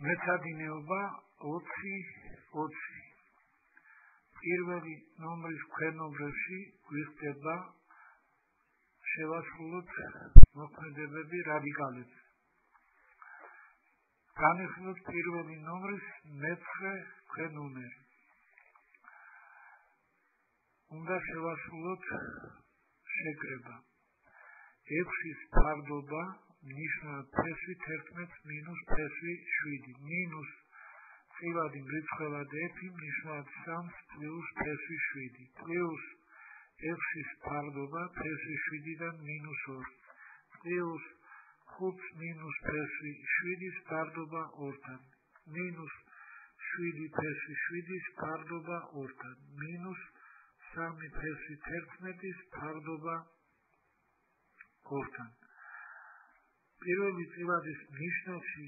მეცადინეობა 20-20. პირველი ნომრის ქვენობრევში გვიხდება შევასრულოთ მოქმედებები რადიკალებს. განიხილოთ პირველი ნომრის მეცხრე ქვენომერი. უნდა შევასრულოთ შეკრება. 6-ის ფარდობა ნიშნავს ფესვი 11 მინუს ფესვი 7 მინუს წილადი მრიცხველად 1 ნიშნავს 3 პლუს ფესვი 7 პლუს 6-ის ფარდობა ფესვი 7-დან მინუს 2 პლუს 5 მინუს ფესვი 7-ის ფარდობა 2-თან მინუს 7 ფესვი 7-ის ფარდობა 2-თან მინუს 3 ფესვი 11-ის ფარდობა 2-თან. პირველი წილადის ნიშნებში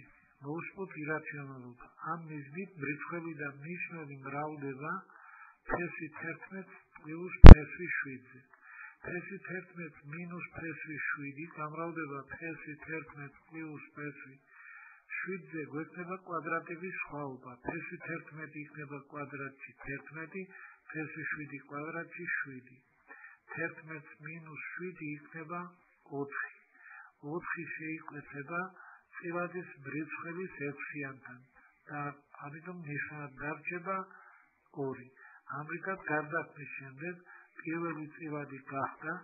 მოусპოთ ირაციონალობა. ამ მიზნით მრიცხვებიდან ნიშნები მრავლდება ფესვი 11 პლუს ფესვი 7-ზე. ფესვი 11 მინუს ფესვი 7 გამრავლდება ფესვი 11 პლუს ფესვი 7-ზე გვექნება კვადრატების სხვაობა. ფესვი 11 იქნება კვადრატში 11, ფესვი 7 კვადრატში 7. 11 მინუს 7 იქნება 4. 4 შეიკვეთება წილადის მრიცხვების 6-იანთან და ამიტომ ნიშნად დარჩება 2. ამრიგად გარდაქმნის შემდეგ პირველი წილადი გახდა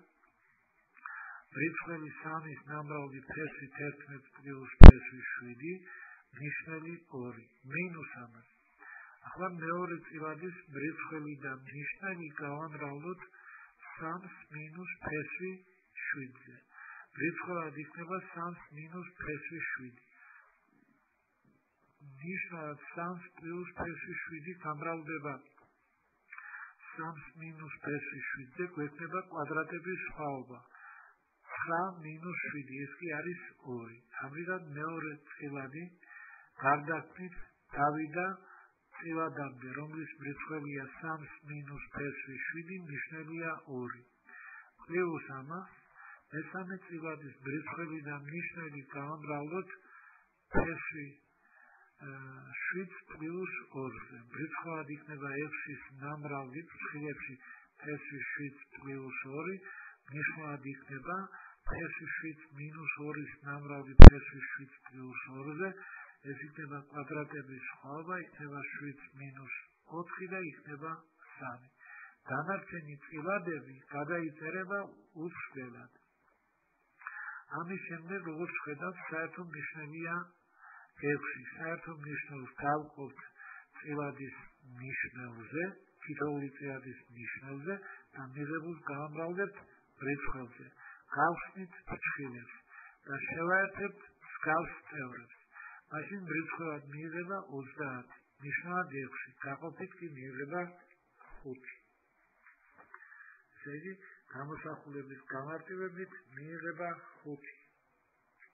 მრიცხვების 3-ის ნამრავლი ფესვი 11 პლუს ფესვი 7 ნიშნელი 2 მინუს ამას. ახლა მეორე წილადის მრიცხვებიდან ნიშნები გავამრავლოთ 3 მინუს ფესვი 7-ზე. მრიცხვად იქნება 3 მინუს ფესვი 7. ნიშნად 3 პლუს ფესვი 7 გამრავლდება 3 მინუს ფესვი 7-ზე გვექნება კვადრატების სხვაობა. 9 მინუს 7 ეს კი არის 2. ამრიგად მეორე წილადი გარდაქმნით დავიდა წილადამდე, რომლის მრიცხვებია 3 მინუს ფესვი 7 ნიშნებია 2. პლუს ამას მესამე წილადის მრიცხვებიდან ნიშნები გავამრავლოთ ფესვი 7 პლუს 2-ზე. მრიცხვად იქნება 6-ის ნამრავლი ფრთხილებში ფესვი 7 პლუს 2 ნიშნად იქნება ფესვი 7 მინუს 2-ის ნამრავლი ფესვი 7 პლუს 2-ზე. ეს იქნება კვადრატების სხვაობა, იქნება 7 მინუს 4 და იქნება 3. დანარჩენი წილადები გადაიწერება უცვლელად. ამის შემდეგ როგორც ხედავთ საერთო ნიშნებია 6. საერთო ნიშნებს გავყოფთ წილადის ნიშნებზე, თითოეული წილადის ნიშნებზე და მიღებულს გავამრავლებთ მრიცხვებზე. გავხსნით ფრთხილებს და შევაერთებთ მსგავს წევრებს. მაშინ მრიცხვად მიიღება 30, ნიშნად 6, გაყოფით კი მიიღება 5. ესე იგი, გამოსახულების გამარტივებით მიიღება 5.